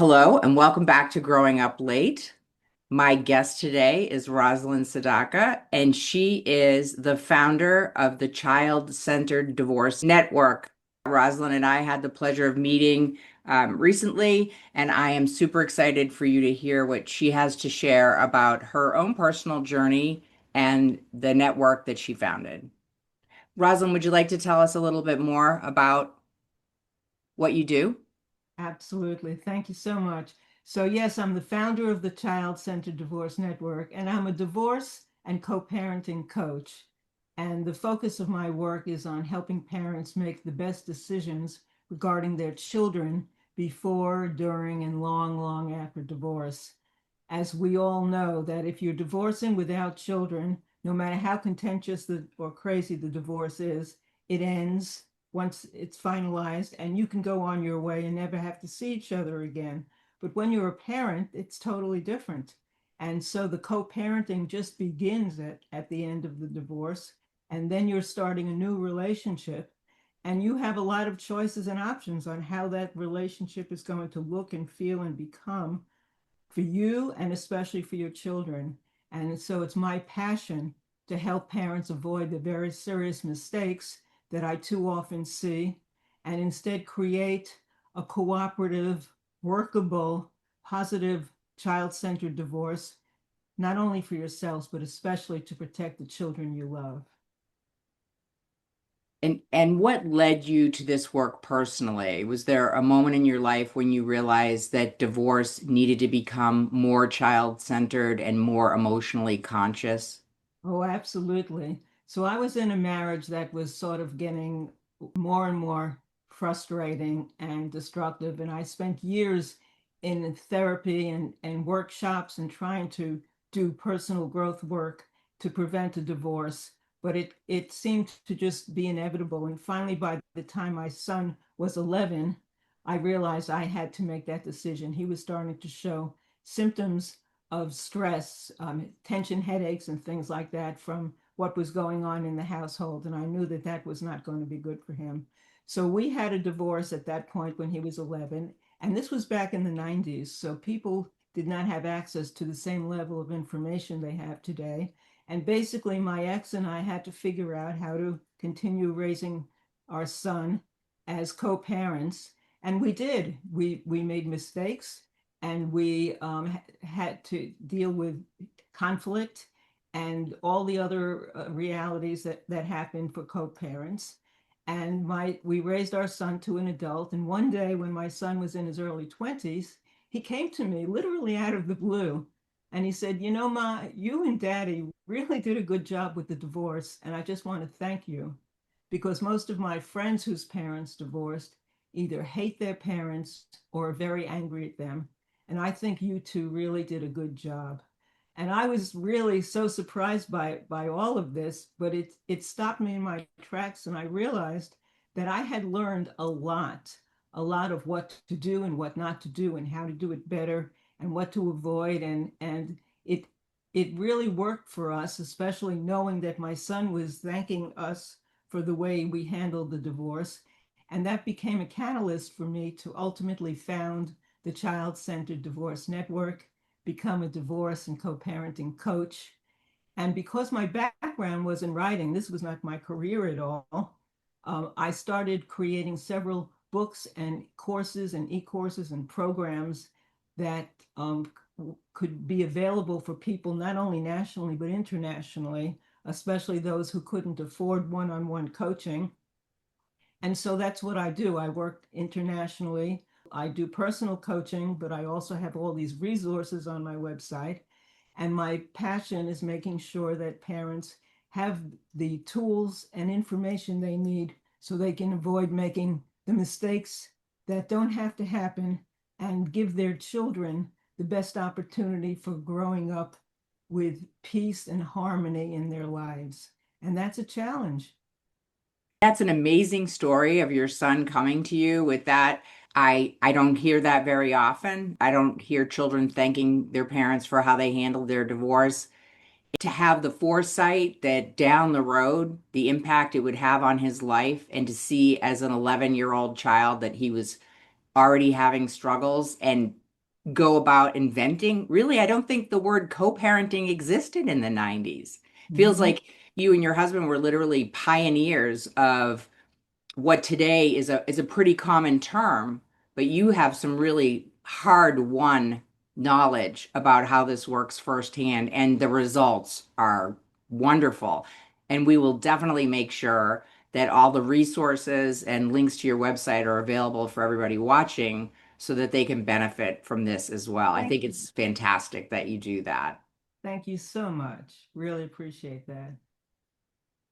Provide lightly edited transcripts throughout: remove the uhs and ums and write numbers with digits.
Hello, and welcome back to Growing Up Late. My guest today is Rosalind Sedacca, and she is the founder of the Child Centered Divorce Network. Rosalind and I had the pleasure of meeting recently, and I am super excited for you to hear what she has to share about her own personal journey and the network that she founded. Rosalind, would you like to tell us a little bit more about what you do? Absolutely. Thank you so much. So, yes, I'm the founder of the Child Centered Divorce Network, and I'm a divorce and co parenting coach. And the focus of my work is on helping parents make the best decisions regarding their children before, during, and long, long after divorce. As we all know, that if you're divorcing without children, no matter how contentious or crazy the divorce is, it ends once it's finalized and you can go on your way and never have to see each other again. But when you're a parent, it's totally different. And so the co-parenting just begins at the end of the divorce. And then you're starting a new relationship. And you have a lot of choices and options on how that relationship is going to look and feel and become for you and especially for your children. And so it's my passion to help parents avoid the very serious mistakes that I too often see and instead create a cooperative, workable, positive, child centered divorce, not only for yourselves, but especially to protect the children you love. And what led you to this work personally? Was there a moment in your life when you realized that divorce needed to become more child-centered and more emotionally conscious? Oh, absolutely. So I was in a marriage that was sort of getting more and more frustrating and destructive. And I spent years in therapy and workshops and trying to do personal growth work to prevent a divorce. But it seemed to just be inevitable. And finally, by the time my son was 11, I realized I had to make that decision. He was starting to show symptoms of stress, tension headaches, and things like that from what was going on in the household. And I knew that that was not going to be good for him. So we had a divorce at that point when he was 11. And this was back in the 90s. So people did not have access to the same level of information they have today. And basically, my ex and I had to figure out how to continue raising our son as co parents. And we did. We made mistakes and we had to deal with conflict and all the other realities that happen for co-parents. And we raised our son to an adult. And one day, when my son was in his early 20s, he came to me literally out of the blue, and he said, "You know, Ma, you and Daddy really did a good job with the divorce, and I just want to thank you, because most of my friends whose parents divorced either hate their parents or are very angry at them. And I think you two really did a good job." And I was really so surprised by all of this, but it stopped me in my tracks, and I realized that I had learned a lot of what to do and what not to do, and how to do it better, and what to avoid, and it really worked for us, especially knowing that my son was thanking us for the way we handled the divorce. And that became a catalyst for me to ultimately found the Child Centered Divorce Network, become a divorce and co parenting coach. And because my background was in writing, this was not my career at all. I started creating several books and courses and e courses and programs that could be available for people not only nationally but internationally, especially those who couldn't afford one on one coaching. And so that's what I do. I work internationally. I do personal coaching, but I also have all these resources on my website. And my passion is making sure that parents have the tools and information they need so they can avoid making the mistakes that don't have to happen and give their children the best opportunity for growing up with peace and harmony in their lives. And that's a challenge. That's an amazing story of your son coming to you with that. I don't hear that very often. I don't hear children thanking their parents for how they handled their divorce. To have the foresight that down the road, the impact it would have on his life, and to see as an 11-year-old child that he was already having struggles and go about inventing. Really, I don't think the word co-parenting existed in the 90s. Feels Mhm. like you and your husband were literally pioneers of what today is a pretty common term, but you have some really hard won knowledge about how this works firsthand, and the results are wonderful. And we will definitely make sure that all the resources and links to your website are available for everybody watching so that they can benefit from this as well. I Thank think you. it's fantastic that you do that. Thank you so much. Really appreciate that.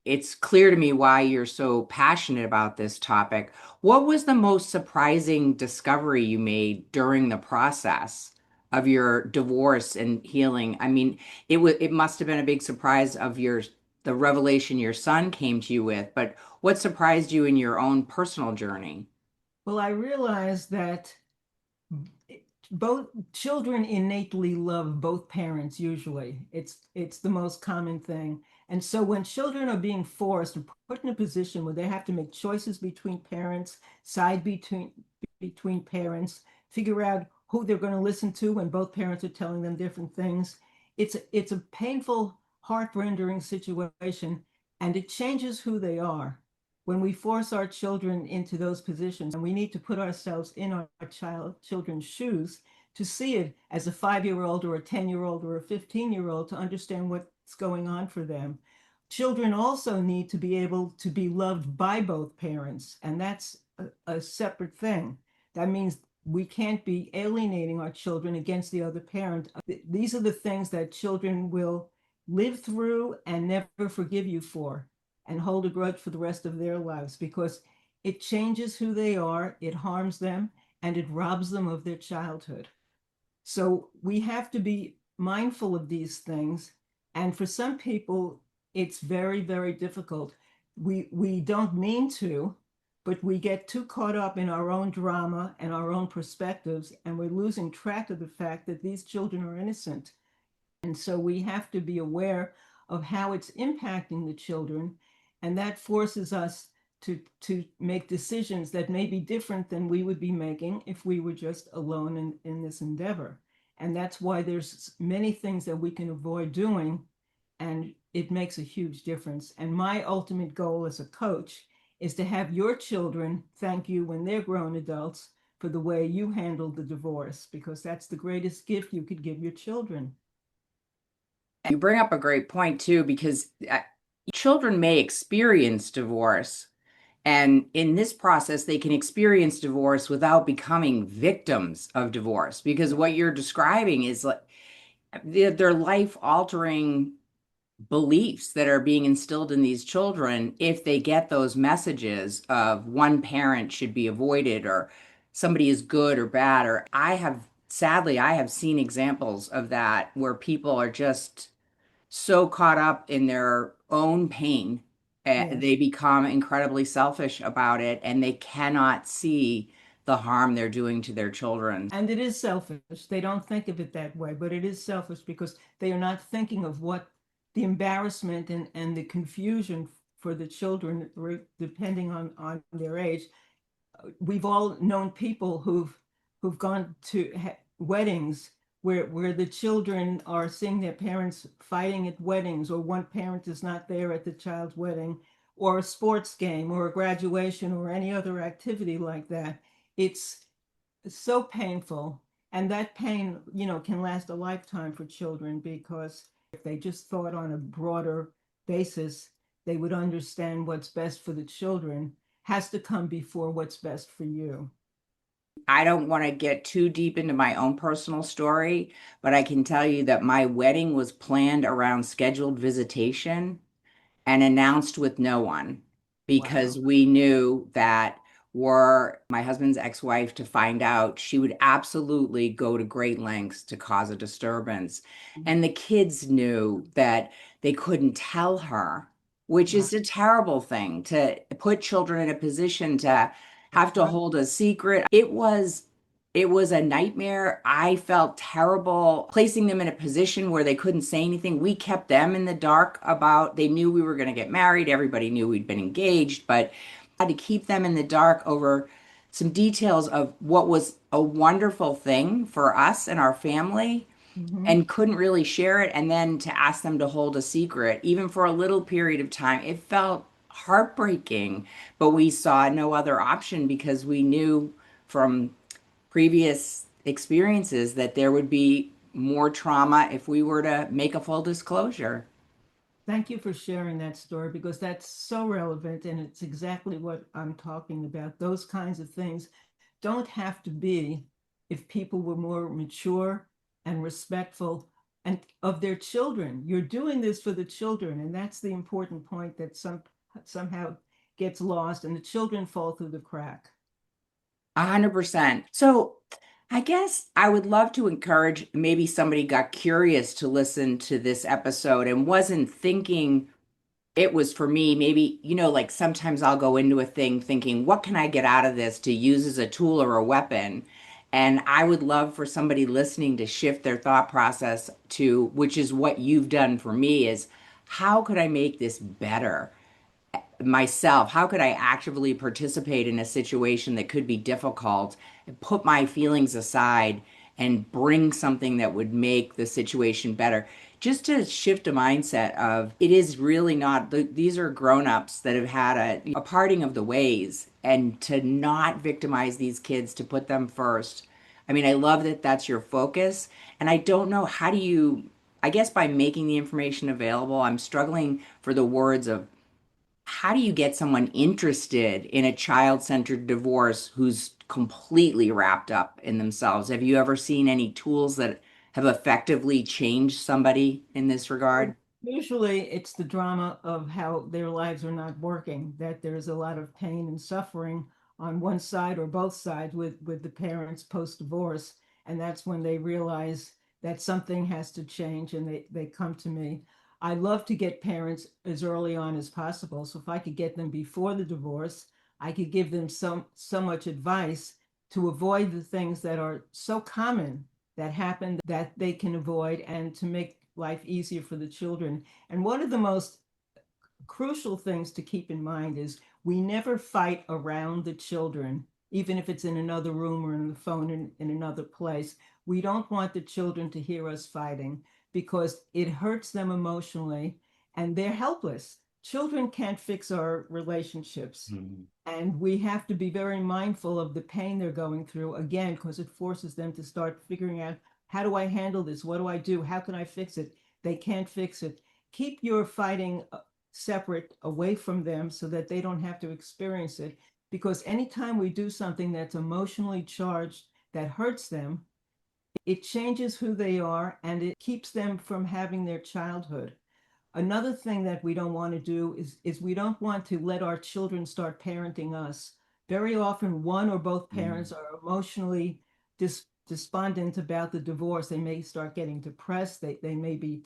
It's clear to me why you're so passionate about this topic. What was the most surprising discovery you made during the process of your divorce and healing? I mean, it must have been a big surprise of your the revelation your son came to you with, but what surprised you in your own personal journey? Well, I realized that both children innately love both parents usually. It's the most common thing. And so when children are being forced and put in a position where they have to make choices between parents, side between parents, figure out who they're going to listen to when both parents are telling them different things, it's a painful, heart-rending situation, and it changes who they are when we force our children into those positions, and we need to put ourselves in our children's shoes to see it as a 5-year-old or a 10-year-old or a 15-year-old to understand what's going on for them. Children also need to be able to be loved by both parents, and that's a separate thing. That means we can't be alienating our children against the other parent. These are the things that children will live through and never forgive you for and hold a grudge for the rest of their lives because it changes who they are, it harms them, and it robs them of their childhood. So we have to be mindful of these things. And for some people, it's very, very difficult. We don't mean to, but we get too caught up in our own drama and our own perspectives, and we're losing track of the fact that these children are innocent. And so we have to be aware of how it's impacting the children. And that forces us to make decisions that may be different than we would be making if we were just alone in this endeavor. And that's why there's many things that we can avoid doing. And it makes a huge difference. And my ultimate goal as a coach is to have your children thank you when they're grown adults for the way you handled the divorce, because that's the greatest gift you could give your children. You bring up a great point too, because children may experience divorce. And in this process, they can experience divorce without becoming victims of divorce, because Yeah. what you're describing is like their life altering beliefs that are being instilled in these children if they get those messages of one parent should be avoided or somebody is good or bad. Or sadly, I have seen examples of that where people are just so caught up in their own pain, they Yes. become incredibly selfish about it and they cannot see the harm they're doing to their children. And it is selfish. They don't think of it that way, but it is selfish because they are not thinking of what the embarrassment and the confusion for the children, depending on their age. We've all known people who've gone to weddings where the children are seeing their parents fighting at weddings, or one parent is not there at the child's wedding, or a sports game, or a graduation, or any other activity like that. It's so painful, and that pain, can last a lifetime for children, because if they just thought on a broader basis, they would understand what's best for the children has to come before what's best for you. I don't want to get too deep into my own personal story, but I can tell you that my wedding was planned around scheduled visitation and announced with no one because Wow. we knew that were my husband's ex-wife to find out, she would absolutely go to great lengths to cause a disturbance. And the kids knew that they couldn't tell her, which Wow. is a terrible thing to put children in a position to have That's to right. hold a secret. It was a nightmare. I felt terrible placing them in a position where they couldn't say anything. We kept them in the dark about, they knew we were going to get married. Everybody knew we'd been engaged, but I had to keep them in the dark over some details of what was a wonderful thing for us and our family Hmm. and couldn't really share it. And then to ask them to hold a secret, even for a little period of time, it felt heartbreaking. But we saw no other option because we knew from previous experiences that there would be more trauma if we were to make a full disclosure. Thank you for sharing that story because that's so relevant and it's exactly what I'm talking about. Those kinds of things don't have to be if people were more mature and respectful and of their children. You're doing this for the children, and that's the important point that somehow gets lost, and the children fall through the crack. 100%. So I guess I would love to encourage maybe somebody got curious to listen to this episode and wasn't thinking it was for me. Maybe, like sometimes I'll go into a thing thinking, what can I get out of this to use as a tool or a weapon? And I would love for somebody listening to shift their thought process to, which is what you've done for me, is how could I make this better? Myself, how could I actively participate in a situation that could be difficult and put my feelings aside and bring something that would make the situation better? Just to shift a mindset of it is really not, these are grown-ups that have had a parting of the ways, and to not victimize these kids, to put them first. I mean, I love that that's your focus. And I don't know, how do you, I guess by making the information available, I'm struggling for the words of how do you get someone interested in a child-centered divorce who's completely wrapped up in themselves? Have you ever seen any tools that have effectively changed somebody in this regard? Usually it's the drama of how their lives are not working, that there's a lot of pain and suffering on one side or both sides with the parents post-divorce. And that's when they realize that something has to change and they come to me. I love to get parents as early on as possible. So if I could get them before the divorce, I could give them so much advice to avoid the things that are so common that happen that they can avoid and to make life easier for the children. And one of the most crucial things to keep in mind is we never fight around the children, even if it's in another room or in the phone in another place. We don't want the children to hear us fighting because it hurts them emotionally and they're helpless. Children can't fix our relationships. Mhm. And we have to be very mindful of the pain they're going through, again, because it forces them to start figuring out, how do I handle this? What do I do? How can I fix it? They can't fix it. Keep your fighting separate away from them so that they don't have to experience it. Because anytime we do something that's emotionally charged that hurts them, it changes who they are and it keeps them from having their childhood. Another thing that we don't want to do is we don't want to let our children start parenting us. Very often, one or both Mm. parents are emotionally despondent about the divorce. They may start getting depressed. They may be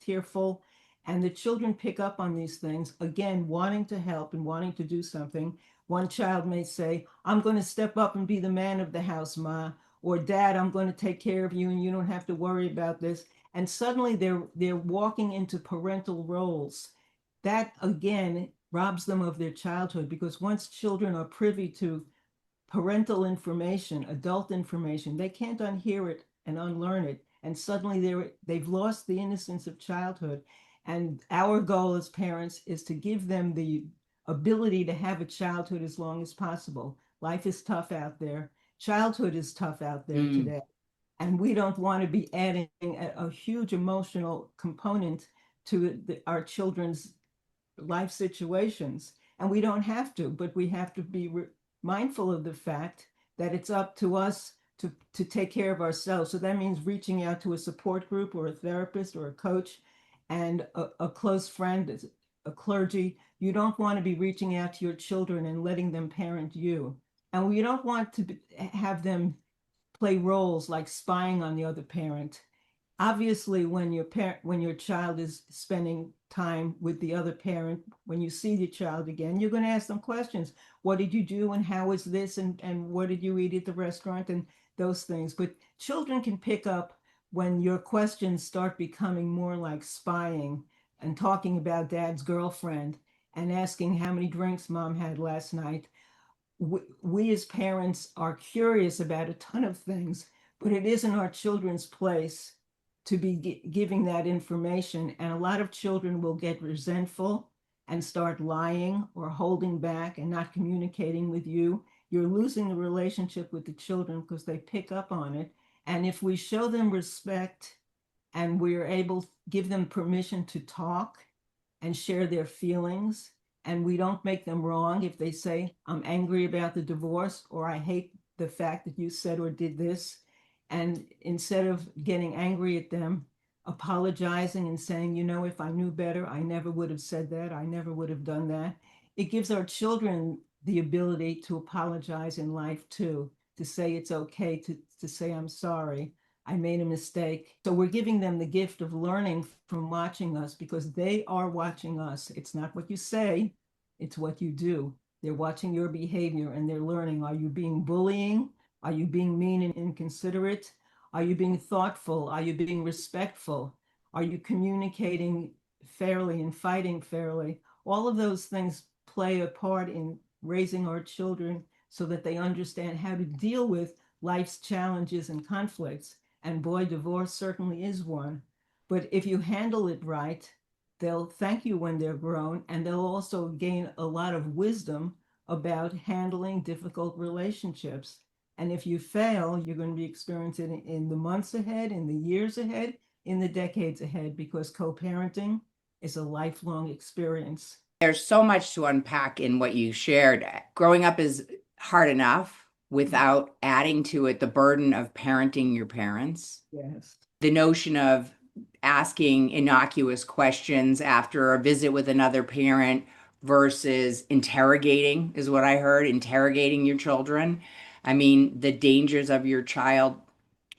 tearful. And the children pick up on these things, again, wanting to help and wanting to do something. One child may say, I'm going to step up and be the man of the house, Ma. Or Dad, I'm going to take care of you and you don't have to worry about this. And suddenly they're walking into parental roles. That again robs them of their childhood because once children are privy to parental information, adult information, they can't unhear it and unlearn it. And suddenly they've lost the innocence of childhood. And our goal as parents is to give them the ability to have a childhood as long as possible. Life is tough out there. Childhood is tough out there Mm. today. And we don't want to be adding a huge emotional component to our children's life situations. And we don't have to, but we have to be mindful of the fact that it's up to us to take care of ourselves. So that means reaching out to a support group or a therapist or a coach and a close friend, a clergy. You don't want to be reaching out to your children and letting them parent you. And we don't want to have them play roles like spying on the other parent. Obviously, when your child is spending time with the other parent, when you see the child again, you're going to ask them questions. What did you do and how is this and what did you eat at the restaurant and those things. But children can pick up when your questions start becoming more like spying and talking about dad's girlfriend and asking how many drinks mom had last night. we as parents are curious about a ton of things, but it isn't our children's place to be giving that information. And a lot of children will get resentful and start lying or holding back and not communicating with you. You're losing the relationship with the children because they pick up on it. And if we show them respect and we're able to give them permission to talk and share their feelings, and we don't make them wrong if they say, I'm angry about the divorce, or I hate the fact that you said or did this. And instead of getting angry at them, apologizing and saying, if I knew better, I never would have said that. I never would have done that. It gives our children the ability to apologize in life too, to say it's okay to say, I'm sorry. I made a mistake. So we're giving them the gift of learning from watching us because they are watching us. It's not what you say, it's what you do. They're watching your behavior and they're learning. Are you being bullying? Are you being mean and inconsiderate? Are you being thoughtful? Are you being respectful? Are you communicating fairly and fighting fairly? All of those things play a part in raising our children so that they understand how to deal with life's challenges and conflicts. And boy, divorce certainly is one. But if you handle it right, they'll thank you when they're grown, and they'll also gain a lot of wisdom about handling difficult relationships. And if you fail, you're going to be experiencing it in the months ahead, in the years ahead, in the decades ahead, because co-parenting is a lifelong experience. There's so much to unpack in what you shared. Growing up is hard enough without adding to it the burden of parenting your parents. Yes. The notion of asking innocuous questions after a visit with another parent versus interrogating is what I heard, interrogating your children. I mean, the dangers of your child.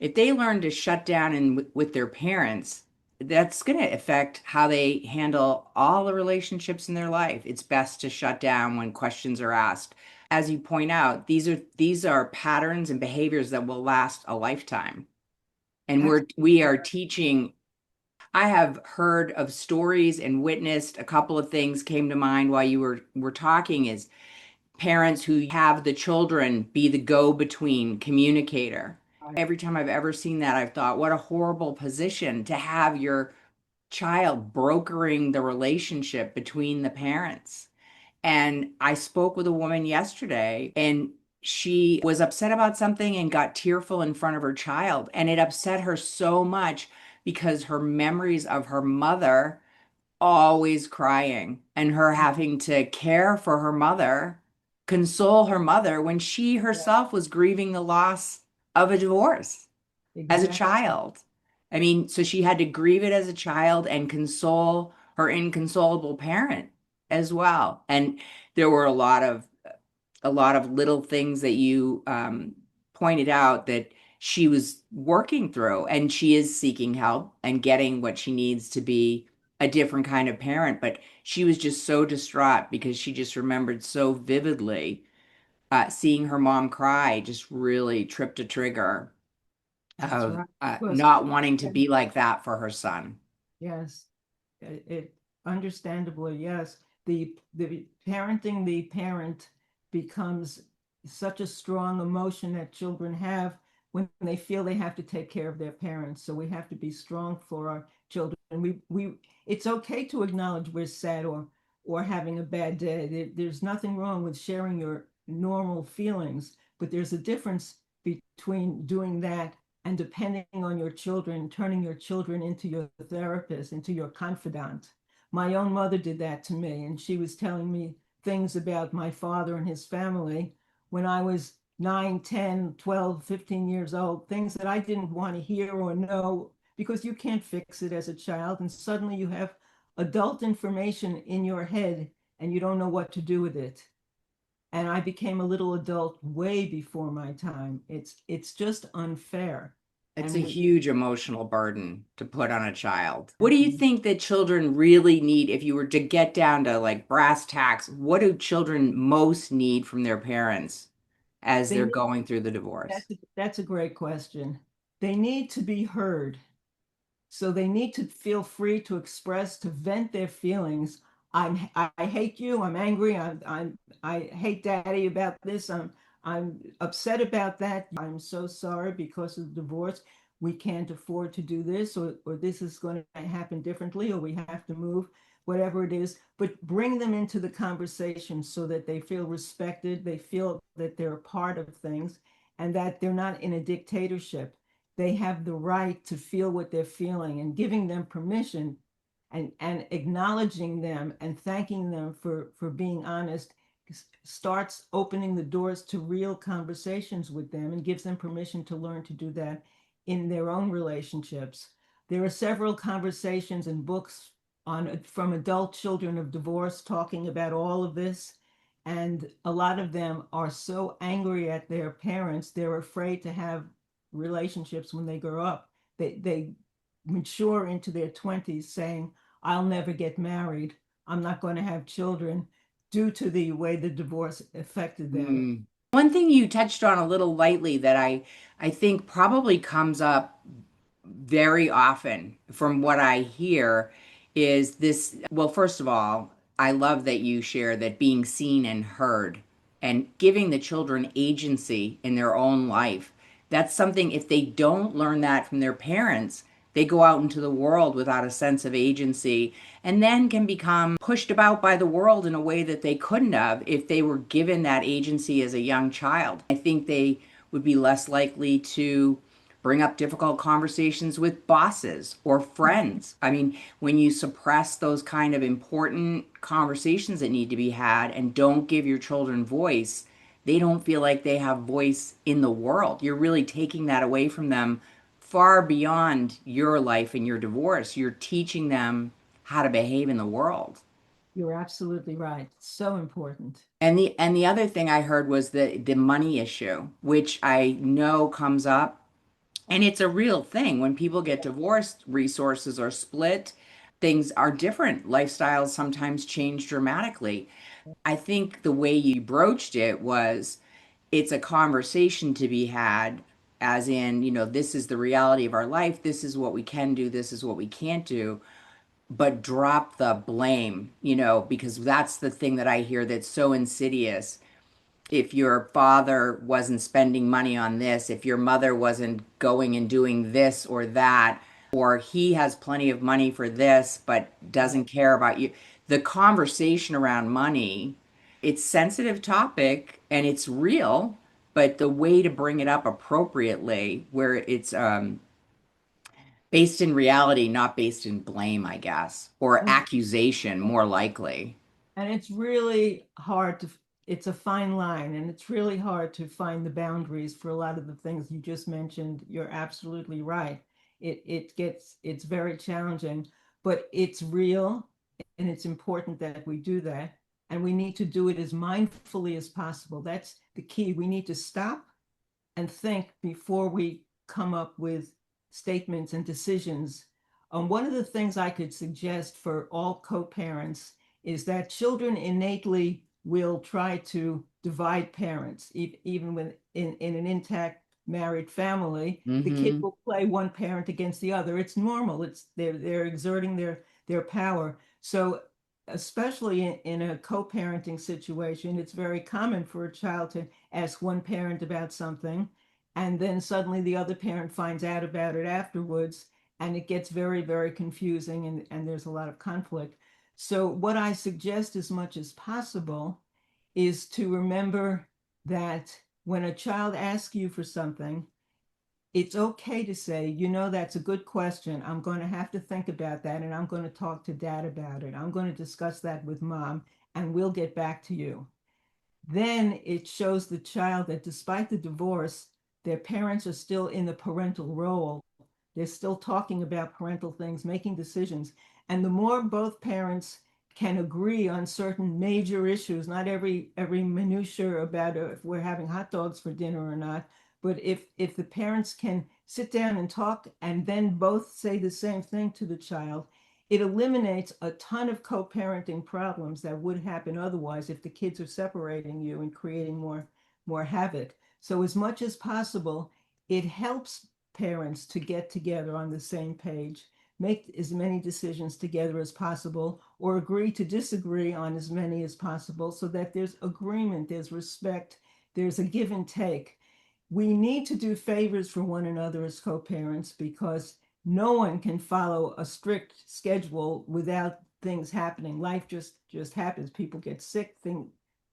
If they learn to shut down and with their parents, that's going to affect how they handle all the relationships in their life. It's best to shut down when questions are asked. As you point out, these are patterns and behaviors that will last a lifetime. And we are teaching. I have heard of stories and witnessed a couple of things came to mind while you were talking is parents who have the children be the go-between communicator. Every time I've ever seen that, I've thought, what a horrible position to have your child brokering the relationship between the parents. And I spoke with a woman yesterday, and she was upset about something and got tearful in front of her child. And it upset her so much because her memories of her mother always crying and her having to care for her mother, console her mother when she herself was grieving the loss of a divorce as a Exactly. child. I mean, so she had to grieve it as a child and console her inconsolable parent as well. And there were a lot of little things that you pointed out that she was working through, and she is seeking help and getting what she needs to be a different kind of parent. But she was just so distraught because she just remembered so vividly seeing her mom cry, just really tripped a trigger That's of right. Because not wanting to be like that for her son. yes, it understandably, yes. The parenting the parent becomes such a strong emotion that children have when they feel they have to take care of their parents. So we have to be strong for our children. We it's okay to acknowledge we're sad or having a bad day. There's nothing wrong with sharing your normal feelings, but there's a difference between doing that and depending on your children, turning your children into your therapist, into your confidant. My own mother did that to me, and she was telling me things about my father and his family when I was 9, 10, 12, 15 years old, things that I didn't want to hear or know because you can't fix it as a child. And suddenly you have adult information in your head and you don't know what to do with it. And I became a little adult way before my time. It's just unfair. It's a And huge emotional burden to put on a child. What do you think that children really need if you were to get down to like brass tacks? What do children most need from their parents as they they're need, going through the divorce? that's a great question. They need to be heard. So they need to feel free to express, to vent their feelings I hate you. I'm angry. I hate daddy about this. I'm upset about that. I'm so sorry because of the divorce. We can't afford to do this, or this is going to happen differently, or we have to move, whatever it is. But bring them into the conversation so that they feel respected, they feel that they're a part of things, and that they're not in a dictatorship. They have the right to feel what they're feeling, and giving them permission and acknowledging them and thanking them for being honest starts opening the doors to real conversations with them and gives them permission to learn to do that in their own relationships. There are several conversations and books on from adult children of divorce talking about all of this, and a lot of them are so angry at their parents they're afraid to have relationships when they grow up. They mature into their 20s saying, I'll never get married. I'm not going to have children due to the way the divorce affected them. Mm. One thing you touched on a little lightly that I think probably comes up very often from what I hear is this. Well, first of all, I love that you share that being seen and heard and giving the children agency in their own life. That's something, if they don't learn that from their parents, they go out into the world without a sense of agency and then can become pushed about by the world in a way that they couldn't have if they were given that agency as a young child. I think they would be less likely to bring up difficult conversations with bosses or friends. I mean, when you suppress those kind of important conversations that need to be had and don't give your children voice, they don't feel like they have voice in the world. You're really taking that away from them far beyond your life and your divorce. You're teaching them how to behave in the world. You're absolutely right. So important. And the other thing I heard was the money issue, which I know comes up. And it's a real thing. When people get divorced, resources are split, things are different. Lifestyles sometimes change dramatically. I think the way you broached it was it's a conversation to be had, as in, this is the reality of our life. This is what we can do. This is what we can't do. But drop the blame, because that's the thing that I hear that's so insidious. If your father wasn't spending money on this, if your mother wasn't going and doing this or that, or he has plenty of money for this but doesn't care about you. The conversation around money, it's a sensitive topic and it's real, but the way to bring it up appropriately where it's based in reality, not based in blame, I guess, or And accusation more likely. and it's really hard to, it's a fine line, and it's really hard to find the boundaries for a lot of the things you just mentioned. You're absolutely right. It's very challenging, but it's real, and it's important that we do that. And we need to do it as mindfully as possible. That's the key. We need to stop and think before we come up with statements and decisions. One of the things I could suggest for all co-parents is that children innately will try to divide parents, even when in an intact married family, the kid Mm-hmm. will play one parent against the other. It's normal. It's they're exerting their power. So especially in a co-parenting situation, it's very common for a child to ask one parent about something, and then suddenly the other parent finds out about it afterwards, and it gets very, very confusing, and there's a lot of conflict. So what I suggest as much as possible is to remember that when a child asks you for something, it's okay to say, that's a good question. I'm going to have to think about that, and I'm going to talk to dad about it. I'm going to discuss that with mom, and we'll get back to you. Then it shows the child that despite the divorce, their parents are still in the parental role. They're still talking about parental things, making decisions. And the more both parents can agree on certain major issues, not every minutia about if we're having hot dogs for dinner or not, but if the parents can sit down and talk and then both say the same thing to the child, it eliminates a ton of co-parenting problems that would happen otherwise if the kids are separating you and creating more havoc. So as much as possible, it helps parents to get together on the same page make as many decisions together as possible, or agree to disagree on as many as possible, so that there's agreement, there's respect, there's a give and take. We need to do favors for one another as co-parents, because no one can follow a strict schedule without things happening. Life just happens. People get sick,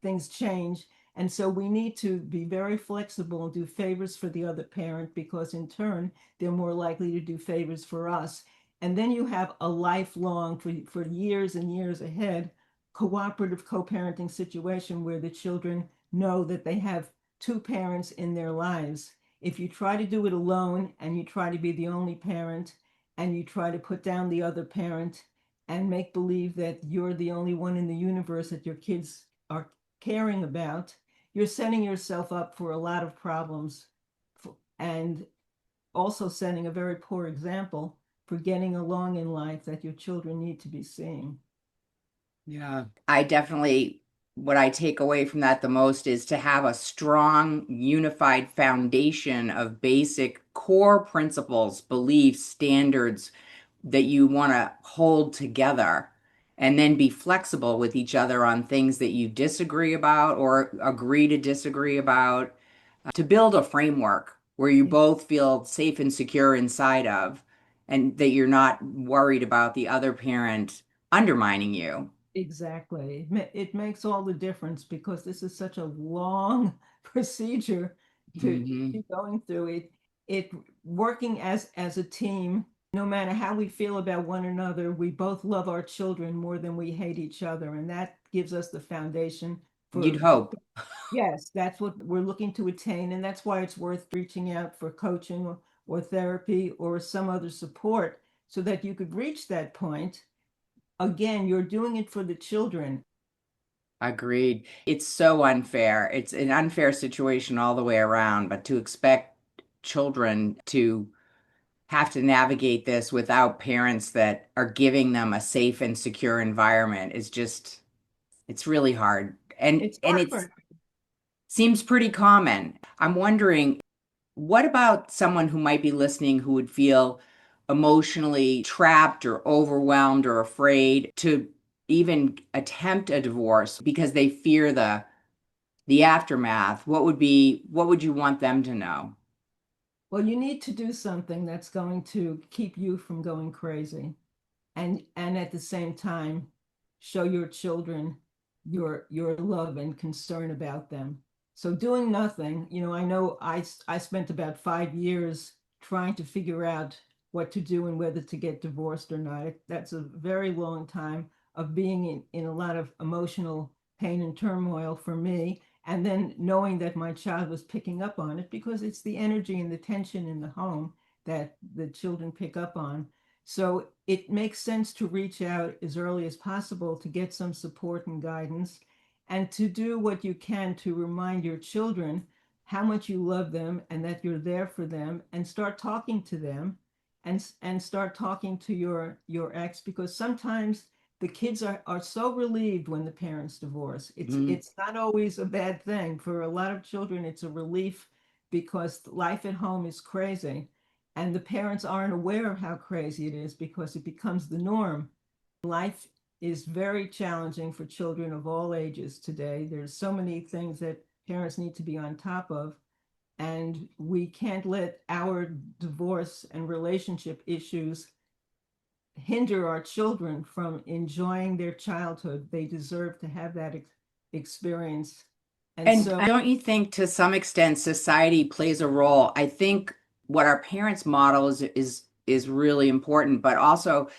things change. And so we need to be very flexible and do favors for the other parent, because in turn, they're more likely to do favors for us. And then you have a lifelong, for years and years ahead, cooperative co-parenting situation where the children know that they have two parents in their lives. If you try to do it alone and you try to be the only parent and you try to put down the other parent and make believe that you're the only one in the universe that your kids are caring about, you're setting yourself up for a lot of problems, and also setting a very poor example for getting along in life that your children need to be seeing. Yeah. I definitely, what I take away from that the most is to have a strong, unified foundation of basic core principles, beliefs, standards that you want to hold together, and then be flexible with each other on things that you disagree about or agree to disagree about, to build a framework where you both feel safe and secure inside of, and that you're not worried about the other parent undermining you. Exactly. It makes all the difference, because this is such a long procedure to Hmm. be going through it. It working as a team, no matter how we feel about one another, we both love our children more than we hate each other. And that gives us the foundation You'd for, hope. yes, that's what we're looking to attain. And that's why it's worth reaching out for coaching or therapy or some other support, so that you could reach that point. Again, you're doing it for the children. Agreed. It's so unfair. It's an unfair situation all the way around, but to expect children to have to navigate this without parents that are giving them a safe and secure environment is just, it's really hard. It's And it heartbreaking. seems pretty common. I'm wondering, what about someone who might be listening who would feel emotionally trapped or overwhelmed or afraid to even attempt a divorce because they fear the aftermath? What would you want them to know? Well, you need to do something that's going to keep you from going crazy, and at the same time show your children your love and concern about them. So doing nothing, I know I spent about 5 years trying to figure out what to do and whether to get divorced or not. That's a very long time of being in a lot of emotional pain and turmoil for me, and then knowing that my child was picking up on it, because it's the energy and the tension in the home that the children pick up on. So it makes sense to reach out as early as possible to get some support and guidance, and to do what you can to remind your children how much you love them and that you're there for them, and start talking to them, and start talking to your ex, because sometimes the kids are so relieved when the parents divorce. It's Mhm. it's not always a bad thing. For a lot of children, it's a relief, because life at home is crazy, and the parents aren't aware of how crazy it is, because it becomes the norm. Life is very challenging for children of all ages today. There's so many things that parents need to be on top of, and we can't let our divorce and relationship issues hinder our children from enjoying their childhood. They deserve to have that experience. And And so, don't you think to some extent society plays a role? I think what our parents model is really important, but also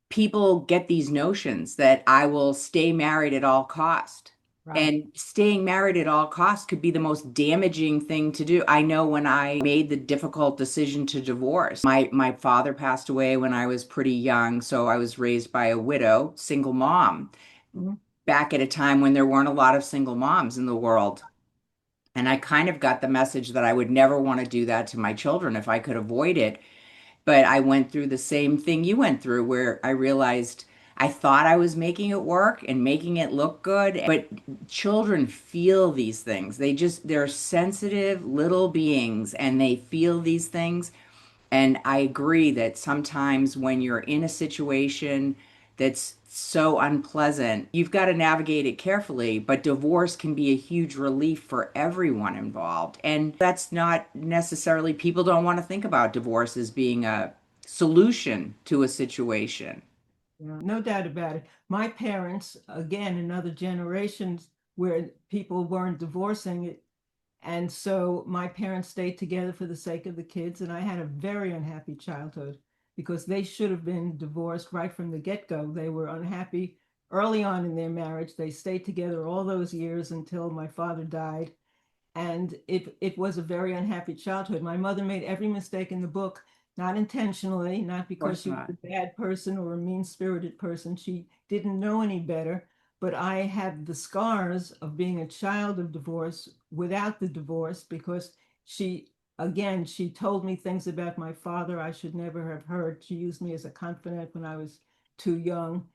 people get these notions that I will stay married at all cost. right. And staying married at all costs could be the most damaging thing to do. I know when I made the difficult decision to divorce, my father passed away when I was pretty young, so I was raised by a widow, single mom, Mhm. back at a time when there weren't a lot of single moms in the world. And I kind of got the message that I would never want to do that to my children if I could avoid it. But I went through the same thing you went through, where I realized I thought I was making it work and making it look good. But children feel these things. They're sensitive little beings and they feel these things. And I agree that sometimes when you're in a situation that's so unpleasant, you've got to navigate it carefully. But divorce can be a huge relief for everyone involved. And that's not necessarily, people don't want to think about divorce as being a solution to a situation. Yeah, no doubt about it. My parents, again, another generation where people weren't divorcing it. And so my parents stayed together for the sake of the kids. And I had a very unhappy childhood because they should have been divorced right from the get-go. They were unhappy early on in their marriage. They stayed together all those years until my father died. And it was a very unhappy childhood. My mother made every mistake in the book, not intentionally, not Of because course she was not. a bad person or a mean-spirited person. She didn't know any better. But I had the scars of being a child of divorce without the divorce because she, again, she told me things about my father I should never have heard. She used me as a confidant when I was too young.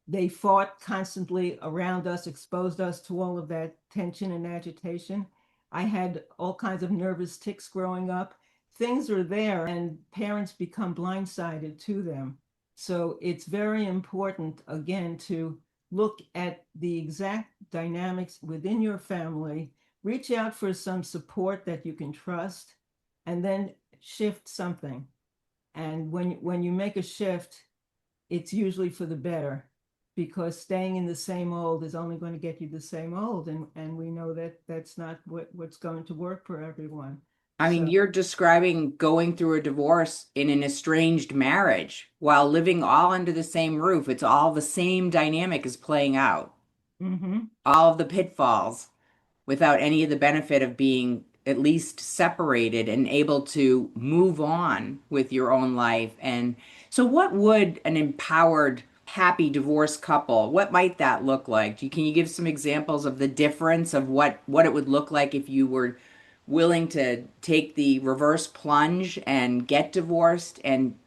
They fought constantly around us, exposed us to all of that tension and agitation. I had all kinds of nervous tics growing up. Things are there, and parents become blindsided to them. So it's very important, again, to look at the exact dynamics within your family, reach out for some support that you can trust, and then shift something. And when you make a shift, it's usually for the better because staying in the same old is only going to get you the same old. And we know that that's not what's going to work for everyone. I mean, So, you're describing going through a divorce in an estranged marriage while living all under the same roof. It's all the same dynamic is playing out, mhm. all of the pitfalls without any of the benefit of being at least separated and able to move on with your own life. And so, what would an empowered, happy divorced couple, what might that look like? Can you give some examples of the difference of what it would look like if you were willing to take the reverse plunge and get divorced and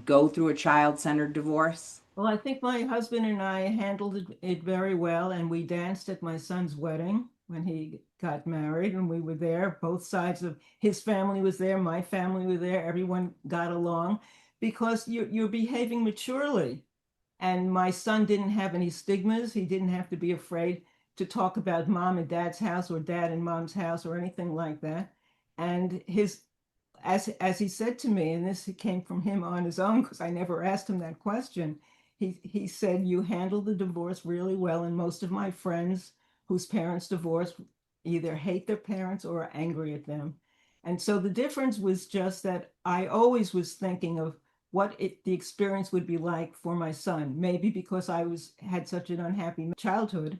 go through a child-centered divorce? Well, I think my husband and I handled it very well, and we danced at my son's wedding when he got married, and we were there. Both sides of his family was there, my family was there. Everyone got along because you're behaving maturely. And my son didn't have any stigmas. He didn't have to be afraid to talk about mom and dad's house or dad and mom's house or anything like that. And his as he said to me, and this came from him on his own because I never asked him that question. He said, "You handled the divorce really well, and most of my friends whose parents divorced either hate their parents or are angry at them." And so the difference was just that I always was thinking of the experience would be like for my son. Maybe because I was had such an unhappy childhood,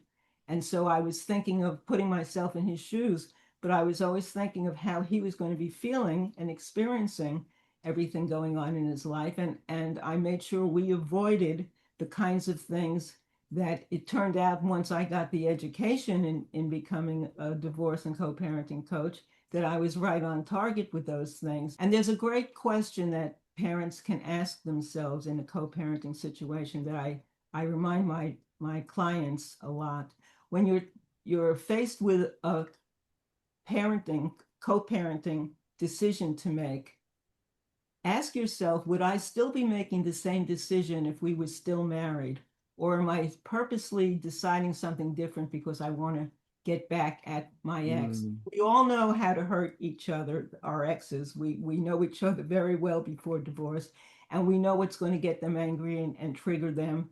and so I was thinking of putting myself in his shoes, but I was always thinking of how he was going to be feeling and experiencing everything going on in his life. And I made sure we avoided the kinds of things that it turned out once I got the education in becoming a divorce and co-parenting coach, that I was right on target with those things. And there's a great question that parents can ask themselves in a co-parenting situation that I remind my clients a lot. When you're faced with a parenting, co-parenting decision to make, ask yourself, would I still be making the same decision if we were still married? Or am I purposely deciding something different because I want to get back at my ex? Mm. We all know how to hurt each other, our exes. We know each other very well before divorce, and we know what's going to get them angry and trigger them.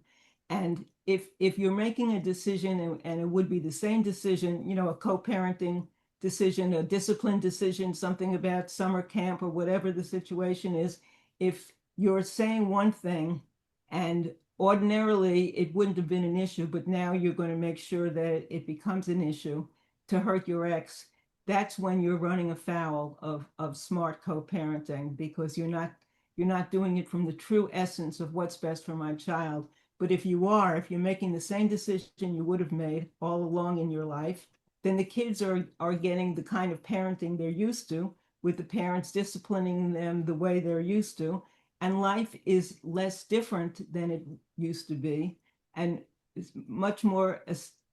And if you're making a decision and it would be the same decision, a co-parenting decision, a discipline decision, something about summer camp or whatever the situation is, if you're saying one thing and ordinarily it wouldn't have been an issue, but now you're going to make sure that it becomes an issue to hurt your ex, that's when you're running afoul of smart co-parenting because you're not doing it from the true essence of what's best for my child. But if you're making the same decision you would have made all along in your life, then the kids are getting the kind of parenting they're used to, with the parents disciplining them the way they're used to, and life is less different than it used to be, and is much more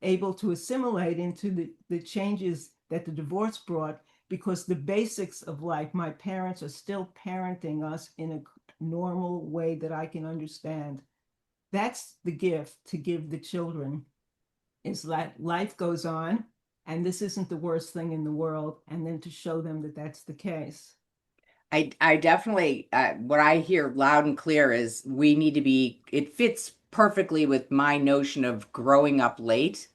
able to assimilate into the changes that the divorce brought because the basics of life, my parents are still parenting us in a normal way that I can understand. That's the gift to give the children, is that life goes on and this isn't the worst thing in the world, and then to show them that that's the case. I definitely, what I hear loud and clear is we need to be, it fits perfectly with my notion of growing up late,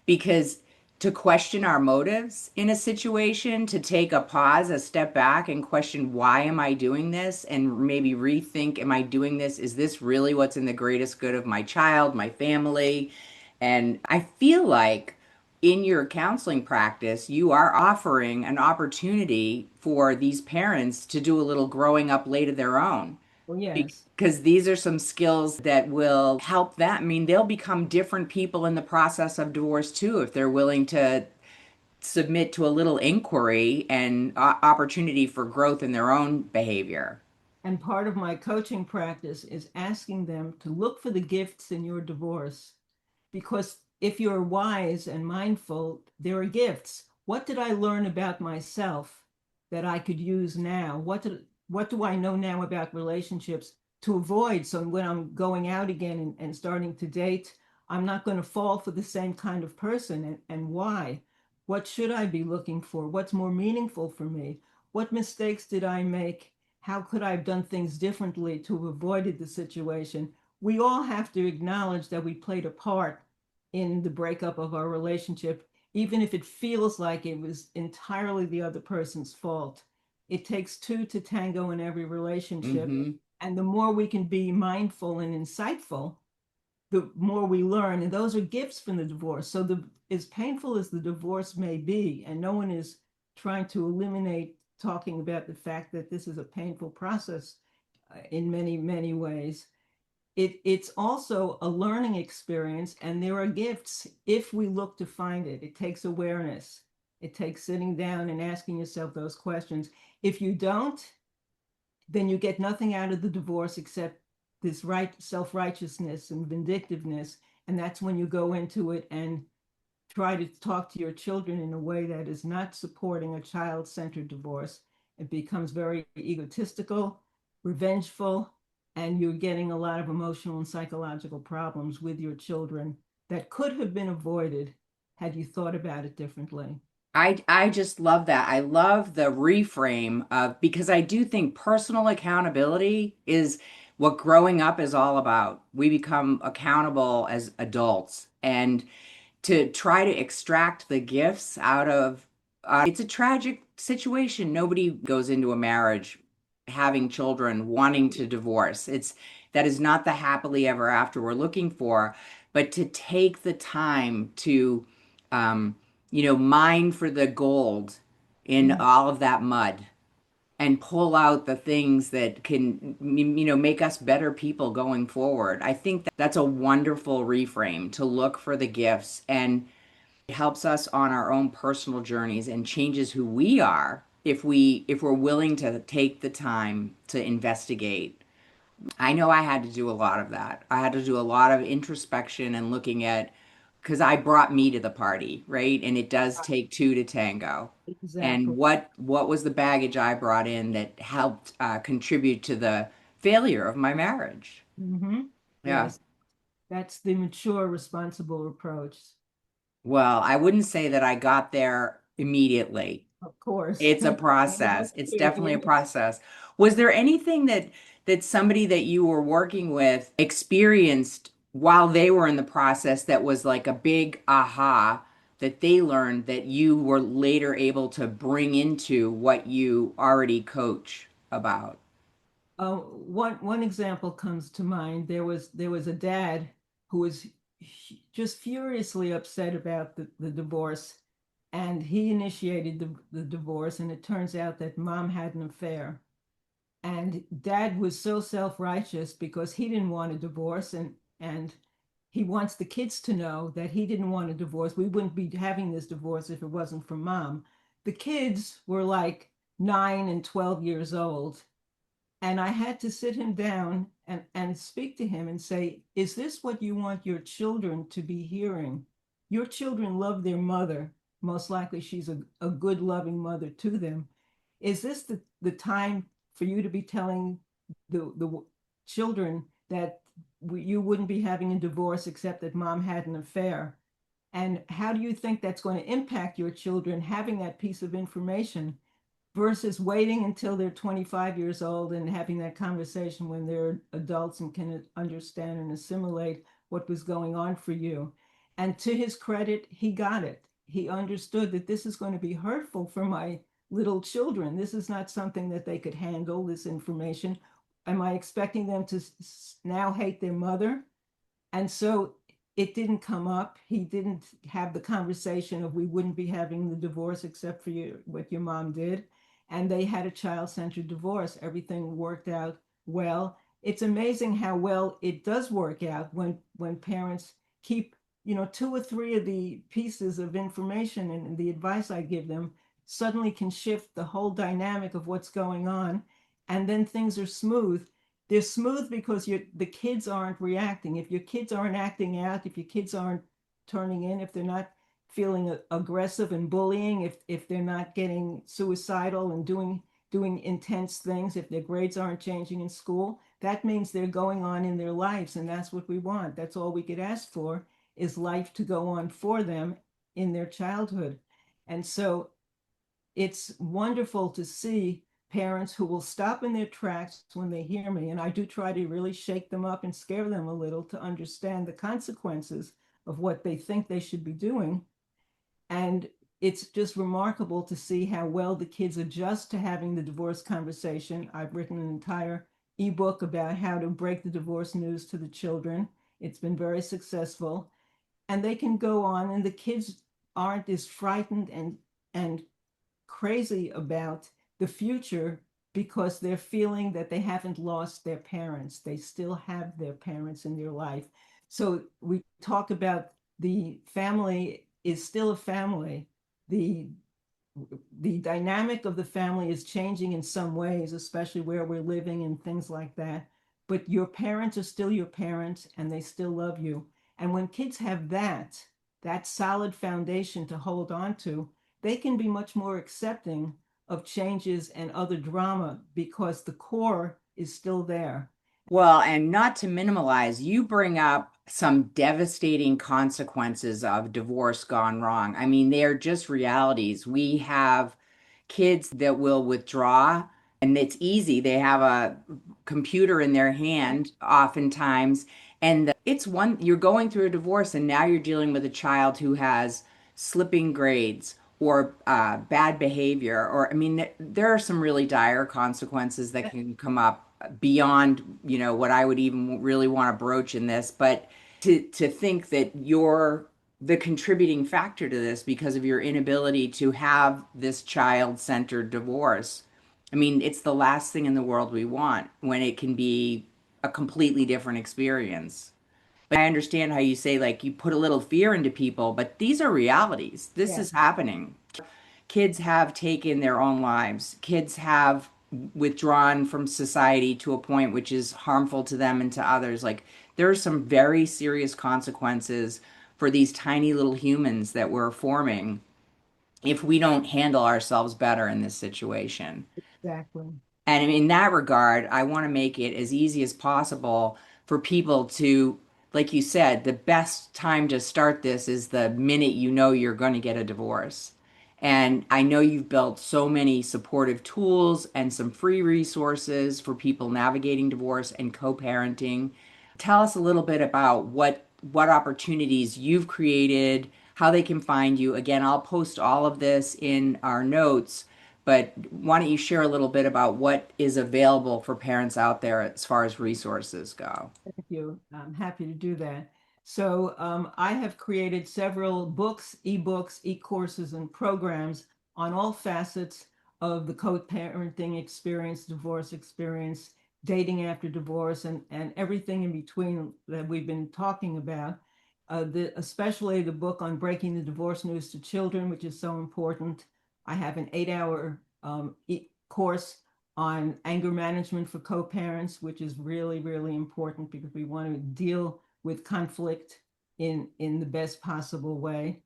because to question our motives in a situation, to take a pause, a step back and question, why am I doing this? And maybe rethink, am I doing this? Is this really what's in the greatest good of my child, my family? And I feel like in your counseling practice, you are offering an opportunity for these parents to do a little growing up late of their own. Well, yes. Because these are some skills that will help them. I mean, they'll become different people in the process of divorce too, if they're willing to submit to a little inquiry and opportunity for growth in their own behavior. And part of my coaching practice is asking them to look for the gifts in your divorce. Because if you're wise and mindful, there are gifts. What did I learn about myself that I could use now? What do I know now about relationships to avoid? So when I'm going out again and starting to date, I'm not going to fall for the same kind of person. And why? What should I be looking for? What's more meaningful for me? What mistakes did I make? How could I have done things differently to have avoided the situation? We all have to acknowledge that we played a part in the breakup of our relationship, even if it feels like it was entirely the other person's fault. It takes two to tango in every relationship. Hmm. And the more we can be mindful and insightful, the more we learn. And those are gifts from the divorce. So as painful as the divorce may be, and no one is trying to eliminate talking about the fact that this is a painful process in many, many ways, it's also a learning experience, and there are gifts if we look to find it. It takes awareness. It takes sitting down and asking yourself those questions. If you don't, then you get nothing out of the divorce except this self-righteousness and vindictiveness. And that's when you go into it and try to talk to your children in a way that is not supporting a child-centered divorce. It becomes very egotistical, revengeful, and you're getting a lot of emotional and psychological problems with your children that could have been avoided had you thought about it differently. I just love that. I love the reframe of, because I do think personal accountability is what growing up is all about. We become accountable as adults, and to try to extract the gifts out of it's a tragic situation. Nobody goes into a marriage having children wanting to divorce. It's that is not the happily ever after we're looking for. But to take the time to um, mine for the gold in Mm. all of that mud and pull out the things that can make us better people going forward. I think that's a wonderful reframe, to look for the gifts, and it helps us on our own personal journeys and changes who we are if we're willing to take the time to investigate. I know I had to do a lot of that. I had to do a lot of introspection and looking at, because I brought me to the party, right? And it does take two to tango. And Exactly. what was the baggage I brought in that helped contribute to the failure of my marriage? Mm-hmm. Yeah. Yes, that's the mature, responsible approach. Well, I wouldn't say that I got there immediately. Of course. It's a process. It's definitely a Yes. process. Was there anything that somebody that you were working with experienced while they were in the process that was like a big aha that they learned that you were later able to bring into what you already coach about? One example comes to mind. There was a dad who was just furiously upset about the divorce, and he initiated the divorce, and it turns out that mom had an affair. And dad was so self-righteous because he didn't want a divorce, and he wants the kids to know that he didn't want a divorce. We wouldn't be having this divorce if it wasn't for mom. The kids were like 9 and 12 years old, and I had to sit him down and speak to him and say, is this what you want your children to be hearing? Your children love their mother. most likely she's a good, loving mother to them. Is this the time for you to be telling the children that you wouldn't be having a divorce except that mom had an affair? And how do you think that's going to impact your children having that piece of information versus waiting until they're 25 years old and having that conversation when they're adults and can understand and assimilate what was going on for you? And to his credit, he got it. He understood that this is going to be hurtful for my little children. This is not something that they could handle, this information. Am I expecting them to now hate their mother? And so it didn't come up. He didn't have the conversation of we wouldn't be having the divorce except for you, what your mom did. And they had a child-centered divorce. Everything worked out well. It's amazing how well it does work out when parents keep, two or three of the pieces of information and the advice I give them suddenly can shift the whole dynamic of what's going on. And then things are smooth. They're smooth because the kids aren't reacting. If your kids aren't acting out, if your kids aren't turning in, if they're not feeling aggressive and bullying, if they're not getting suicidal and doing intense things, if their grades aren't changing in school, that means they're going on in their lives, and that's what we want. That's all we could ask for, is life to go on for them in their childhood. And so it's wonderful to see parents who will stop in their tracks when they hear me. And I do try to really shake them up and scare them a little to understand the consequences of what they think they should be doing. And it's just remarkable to see how well the kids adjust to having the divorce conversation. I've written an entire ebook about how to break the divorce news to the children. It's been very successful. And they can go on, and the kids aren't as frightened and crazy about the future because they're feeling that they haven't lost their parents. They still have their parents in their life. So we talk about the family is still a family. The the dynamic of the family is changing in some ways, especially where we're living and things like that. But your parents are still your parents and they still love you. And when kids have that solid foundation to hold on to, they can be much more accepting of changes and other drama because the core is still there. Well, and not to minimalize, you bring up some devastating consequences of divorce gone wrong. I mean, they're just realities. We have kids that will withdraw, and it's easy. They have a computer in their hand, oftentimes, and it's one you're going through a divorce, and now you're dealing with a child who has slipping grades or bad behavior, or I mean, there are some really dire consequences that can come up beyond, what I would even really want to broach in this. But to think that you're the contributing factor to this because of your inability to have this child-centered divorce. I mean, it's the last thing in the world we want when it can be a completely different experience. But I understand how you say, like, you put a little fear into people, but these are realities. This Yeah, is happening. Kids have taken their own lives. Kids have withdrawn from society to a point which is harmful to them and to others. Like, there are some very serious consequences for these tiny little humans that we're forming if we don't handle ourselves better in this situation. exactly. And in that regard, I want to make it as easy as possible for people to, like you said, the best time to start this is the minute you know you're going to get a divorce. And I know you've built so many supportive tools and some free resources for people navigating divorce and co-parenting. Tell us a little bit about what opportunities you've created, how they can find you. Again, I'll post all of this in our notes, but why don't you share a little bit about what is available for parents out there as far as resources go? Thank you. I'm happy to do that. So I have created several books, ebooks, e-courses, and programs on all facets of the co-parenting experience, divorce experience, dating after divorce, and everything in between that we've been talking about. Especially the book on breaking the divorce news to children, which is so important. I have an 8-hour course on anger management for co-parents, which is really, really important because we want to deal with conflict in the best possible way.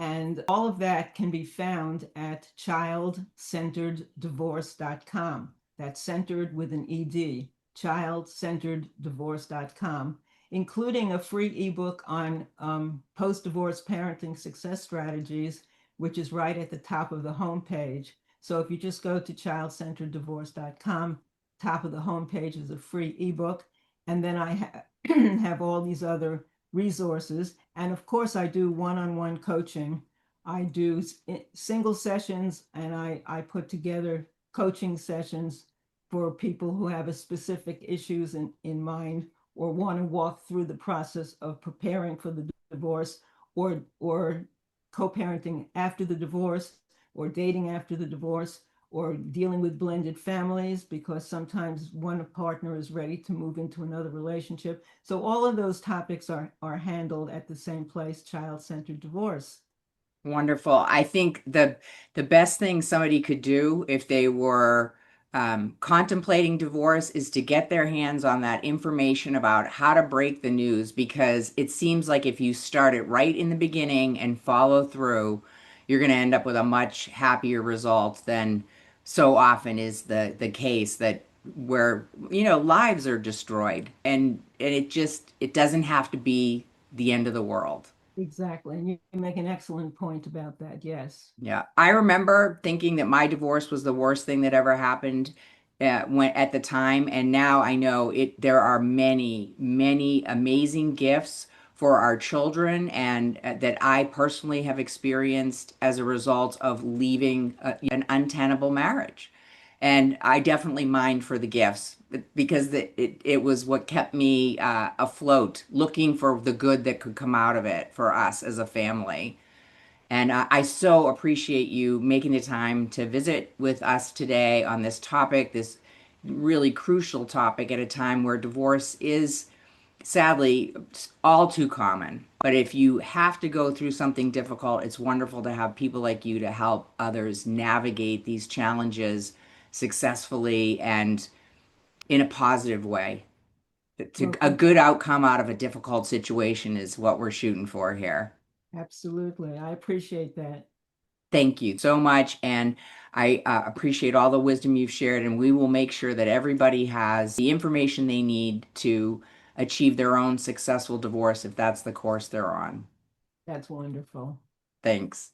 And all of that can be found at childcentereddivorce.com. That's centered with an ED, childcentereddivorce.com, including a free ebook on post-divorce parenting success strategies, which is right at the top of the homepage. So if you just go to childcentereddivorce.com, top of the homepage is a free ebook. And then I have all these other resources. And of course, I do one-on-one coaching. I do single sessions, and I put together coaching sessions for people who have a specific issues in mind or want to walk through the process of preparing for the divorce or co-parenting after the divorce or dating after the divorce or dealing with blended families because sometimes one partner is ready to move into another relationship. So all of those topics are handled at the same place, child-centered divorce. Wonderful. I think the best thing somebody could do if they were contemplating divorce is to get their hands on that information about how to break the news, because it seems like if you start it right in the beginning and follow through, you're going to end up with a much happier result than so often is the case, that where lives are destroyed, and it doesn't have to be the end of the world. Exactly. And you make an excellent point about that. Yes. Yeah, I remember thinking that my divorce was the worst thing that ever happened when at the time, and now I know it. There are many, many amazing gifts for our children, and that I personally have experienced as a result of leaving an untenable marriage. And I definitely mind for the gifts because it was what kept me afloat, looking for the good that could come out of it for us as a family. And I so appreciate you making the time to visit with us today on this topic, this really crucial topic at a time where divorce is sadly all too common. But if you have to go through something difficult, it's wonderful to have people like you to help others navigate these challenges successfully and in a positive way. Well, A good outcome out of a difficult situation is what we're shooting for here. absolutely. I appreciate that. Thank you so much. And I appreciate all the wisdom you've shared. And we will make sure that everybody has the information they need to achieve their own successful divorce if that's the course they're on. That's wonderful. Thanks.